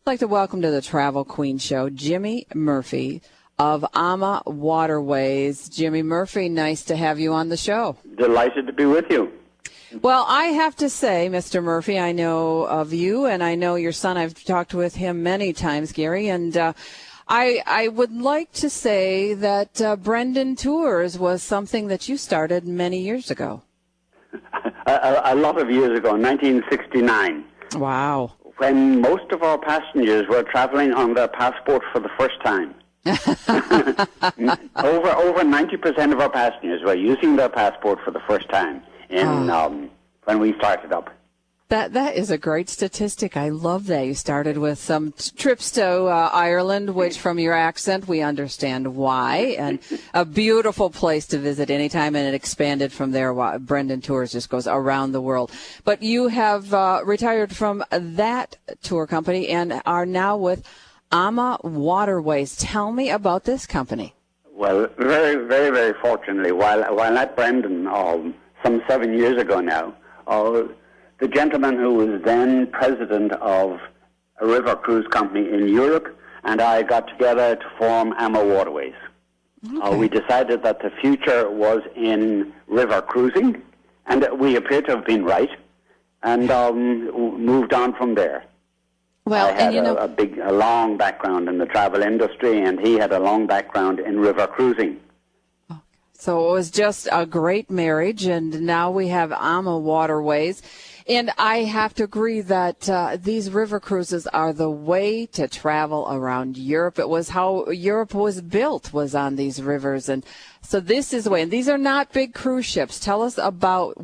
I'd like to welcome to the Travel Queen Show, Jimmy Muprhy of AmaWaterways. Jimmy Muprhy, nice to have you on the show. Delighted to be with you. Well, I have to say, Mr. Muprhy, I know of you, and I know your son. I've talked with him many times, Gary, and I would like to say that Brendan Tours was something that you started many years ago. A lot of years ago, 1969. Wow. When most of our passengers were traveling on their passport for the first time. over 90% of our passengers were using their passport for the first time when we started up. That is a great statistic. I love that. You started with some trips to Ireland, which from your accent we understand why, and a beautiful place to visit anytime, and it expanded from there. Brendan Tours just goes around the world. But you have retired from that tour company and are now with AmaWaterways. Tell me about this company. Well, very, very, very fortunately, while at Brendan some 7 years ago now, the gentleman who was then president of a river cruise company in Europe and I got together to form AmaWaterways. Okay. We decided that the future was in river cruising, and we appear to have been right, and moved on from there. Well, I had a long background in the travel industry, and he had a long background in river cruising. So it was just a great marriage, and now we have AmaWaterways. And I have to agree that these river cruises are the way to travel around Europe. It was how Europe was built, was on these rivers. And so this is the way. And these are not big cruise ships. Tell us about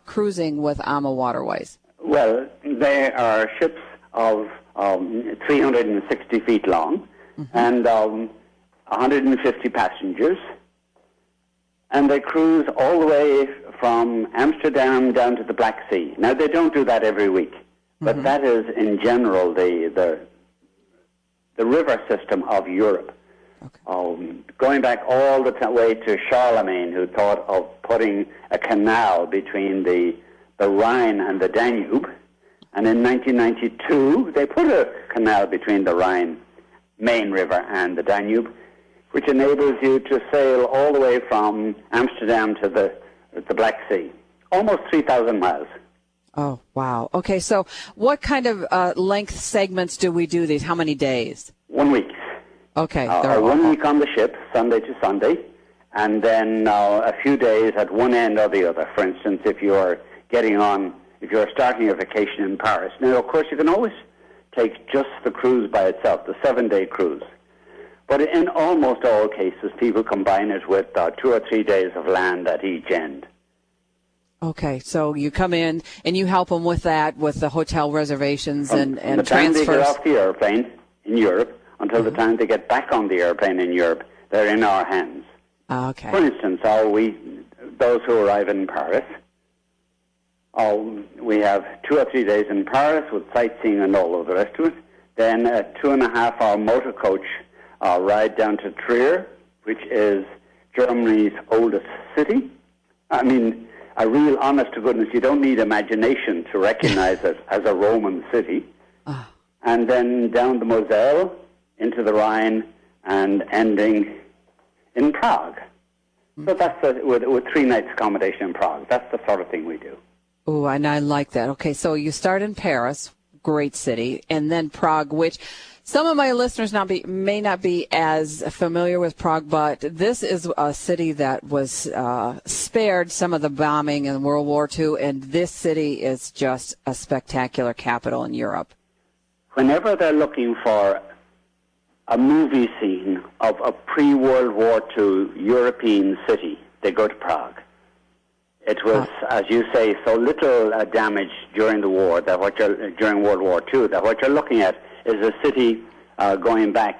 cruising with AmaWaterways. Well, they are ships of 360 feet long and 150 passengers. And they cruise all the way from Amsterdam down to the Black Sea. Now, they don't do that every week, but that is, in general, the river system of Europe. Okay. Going back all the way to Charlemagne, who thought of putting a canal between the Rhine and the Danube. And in 1992, they put a canal between the Rhine main river and the Danube, which enables you to sail all the way from Amsterdam to the Black Sea, almost 3,000 miles. Oh, wow. Okay, so what kind of length segments do we do these? How many days? 1 week. Okay. 1 week on the ship, Sunday to Sunday, and then a few days at one end or the other. For instance, if you're starting a vacation in Paris. Now, of course, you can always take just the cruise by itself, the 7-day cruise. But in almost all cases, people combine it with 2 or 3 days of land at each end. Okay, so you come in and you help them with that, with the hotel reservations and from the transfers. time they get off the airplane in Europe until the time they get back on the airplane in Europe, they're in our hands. Okay. For instance, those who arrive in Paris, we have 2 or 3 days in Paris with sightseeing and all of the rest of it. Then a 2.5-hour motor coach ride down to Trier, which is Germany's oldest city. I mean, a real honest-to-goodness, you don't need imagination to recognize it as a Roman city. And then down the Moselle, into the Rhine, and ending in Prague. So that's with 3 nights accommodation in Prague. That's the sort of thing we do. Oh, and I like that. Okay, so you start in Paris, great city, and then Prague, which some of my listeners may not be as familiar with Prague, but this is a city that was spared some of the bombing in World War II, and this city is just a spectacular capital in Europe. Whenever they're looking for a movie scene of a pre-World War II European city, they go to Prague. It was, as you say, so little damage during the war during World War II that what you're looking at is a city going back.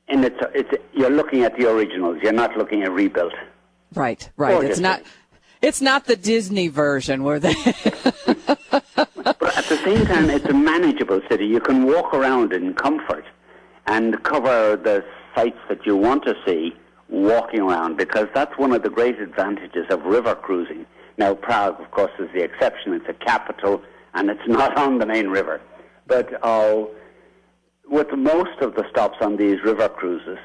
And you're looking at the originals. You're not looking at rebuilt. Right. It's not the Disney version where they. But at the same time, it's a manageable city. You can walk around in comfort and cover the sites that you want to see walking around, because that's one of the great advantages of river cruising. Now, Prague, of course, is the exception. It's a capital, and it's not on the main river. But with most of the stops on these river cruises,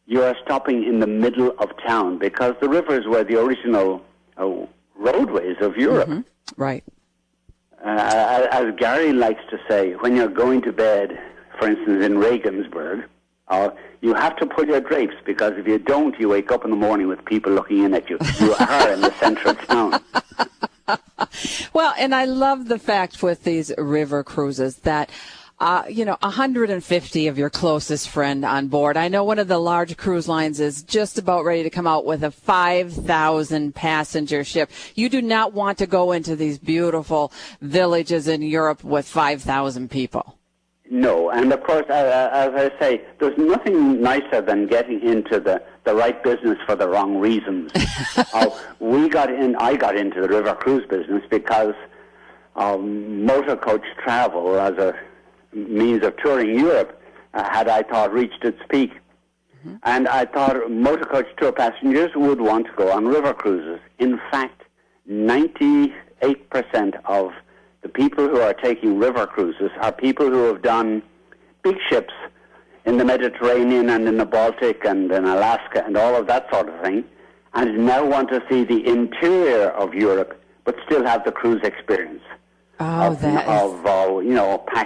you are stopping in the middle of town because the rivers were the original roadways of Europe. Mm-hmm. Right. As Gary likes to say, when you're going to bed, for instance, in Regensburg, you have to pull your drapes because if you don't, you wake up in the morning with people looking in at you. You are in the center of town. Well, and I love the fact with these river cruises that 150 of your closest friend on board. I know one of the large cruise lines is just about ready to come out with a 5,000 passenger ship. You do not want to go into these beautiful villages in Europe with 5,000 people. No, and of course, as I say, there's nothing nicer than getting into the right business for the wrong reasons. I got into the river cruise business because motor coach travel as a means of touring Europe had, I thought, reached its peak. Mm-hmm. And I thought motor coach tour passengers would want to go on river cruises. In fact, 98% of the people who are taking river cruises are people who have done big ships in the Mediterranean and in the Baltic and in Alaska and all of that sort of thing, and now want to see the interior of Europe but still have the cruise experience. Pack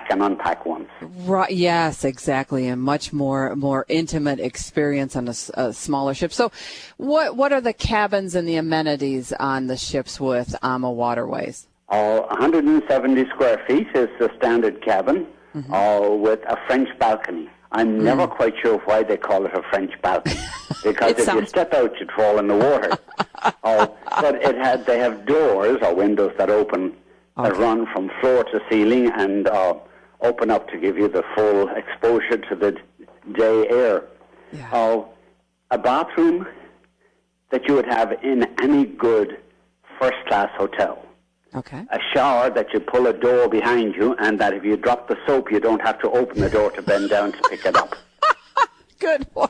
and unpack ones. Right. Yes, exactly, and much more intimate experience on a smaller ship. So, what are the cabins and the amenities on the ships with AmaWaterways? 170 square feet is the standard cabin, with a French balcony. I'm never quite sure why they call it a French balcony, because if you step out, you'd fall in the water. But they have doors or windows that open. Okay. That run from floor to ceiling and open up to give you the full exposure to the day air. Yeah. A bathroom that you would have in any good first-class hotel. Okay. A shower that you pull a door behind you and that if you drop the soap, you don't have to open the door to bend down to pick it up. Good one.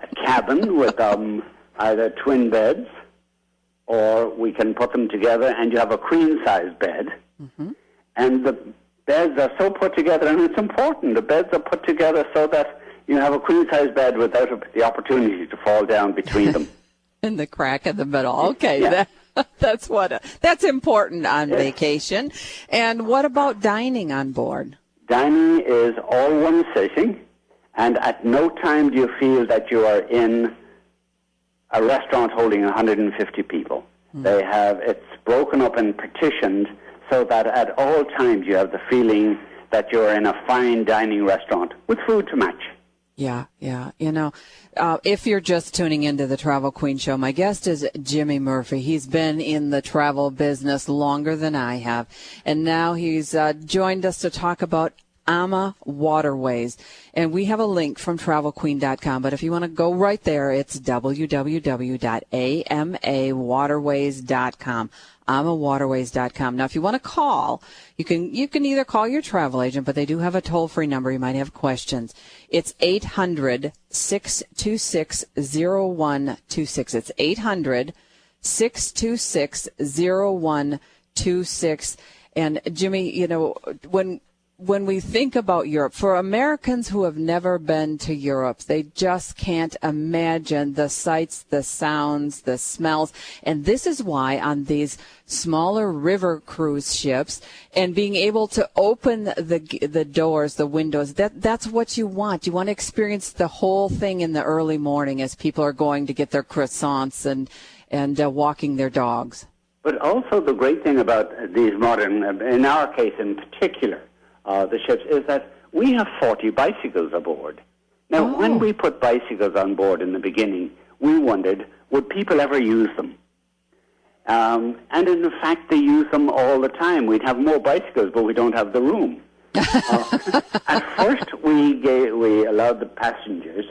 A cabin with either twin beds, or we can put them together and you have a queen-size bed. Mm-hmm. And the beds are so put together, and it's important, the beds are put together so that you have a queen-size bed without the opportunity to fall down between them. In the crack in the middle. Okay, yeah. That's important on vacation. And what about dining on board? Dining is all one sitting, and at no time do you feel that you are in a restaurant holding 150 people. It's broken up and partitioned so that at all times you have the feeling that you're in a fine dining restaurant with food to match. Yeah. If you're just tuning into the Travel Queen Show, my guest is Jimmy Muprhy. He's been in the travel business longer than I have, and now he's joined us to talk about AmaWaterways. And we have a link from travelqueen.com, but if you want to go right there, it's www.AmaWaterways.com. AmaWaterways.com. Now, if you want to call, you can either call your travel agent, but they do have a toll-free number. You might have questions. It's 800-626-0126. It's 800-626-0126. And Jimmy, when we think about Europe, for Americans who have never been to Europe, they just can't imagine the sights, the sounds, the smells. And this is why on these smaller river cruise ships and being able to open the doors, the windows, that's what you want. You want to experience the whole thing in the early morning as people are going to get their croissants and walking their dogs. But also the great thing about these modern, in our case in particular, the ships, is that we have 40 bicycles aboard. Now, when we put bicycles on board in the beginning, we wondered, would people ever use them? And in fact, they use them all the time. We'd have more bicycles, but we don't have the room. At first, we allowed the passengers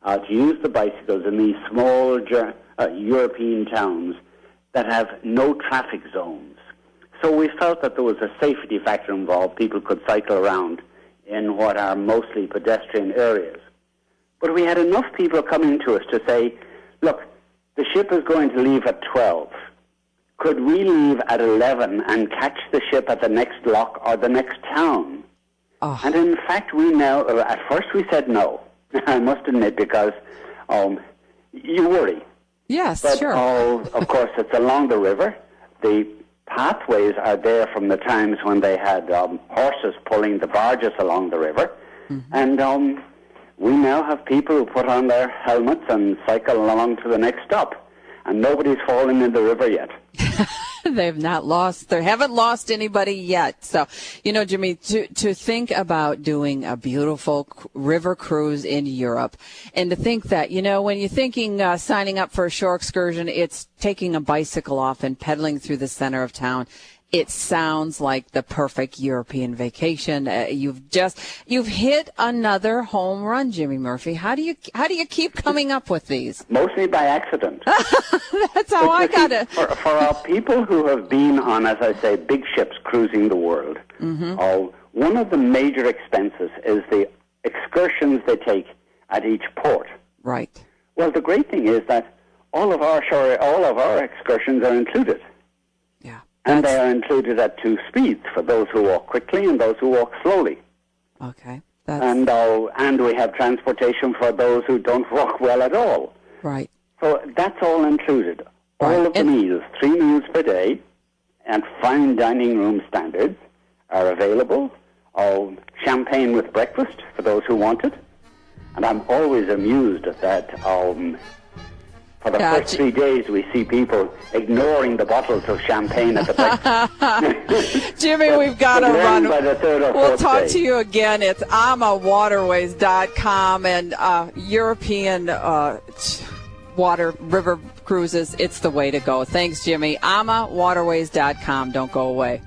to use the bicycles in these small European towns that have no traffic zones. So we felt that there was a safety factor involved. People could cycle around in what are mostly pedestrian areas. But we had enough people coming to us to say, look, the ship is going to leave at 12. Could we leave at 11 and catch the ship at the next lock or the next town? Oh. And in fact, we now, at first we said no, I must admit, because you worry. Yes, But, sure. of course, it's along the river. The pathways are there from the times when they had horses pulling the barges along the river. Mm-hmm. And we now have people who put on their helmets and cycle along to the next stop. And nobody's fallen in the river yet. They haven't lost anybody yet. So, Jimmy, to think about doing a beautiful river cruise in Europe, and to think that, when you're thinking signing up for a shore excursion, it's taking a bicycle off and pedaling through the center of town. It sounds like the perfect European vacation. You've hit another home run, Jimmy Muprhy. How do you keep coming up with these? Mostly by accident. That's how I got it. For our people who have been on, as I say, big ships cruising the world, one of the major expenses is the excursions they take at each port. Right. Well, the great thing is that all of our excursions are included. Yeah. And they are included at two speeds, for those who walk quickly and those who walk slowly. Okay. And we have transportation for those who don't walk well at all. Right. So that's all included. Right. All of the meals, 3 meals per day, and fine dining room standards are available. Champagne with breakfast for those who want it. And I'm always amused at that. For the first 3 days, we see people ignoring the bottles of champagne at the breakfast. Jimmy, we've got to run. By the third or we'll fourth talk day. to you again. It's AmaWaterways.com and European river cruises. It's the way to go. Thanks, Jimmy. AmaWaterways.com. Don't go away.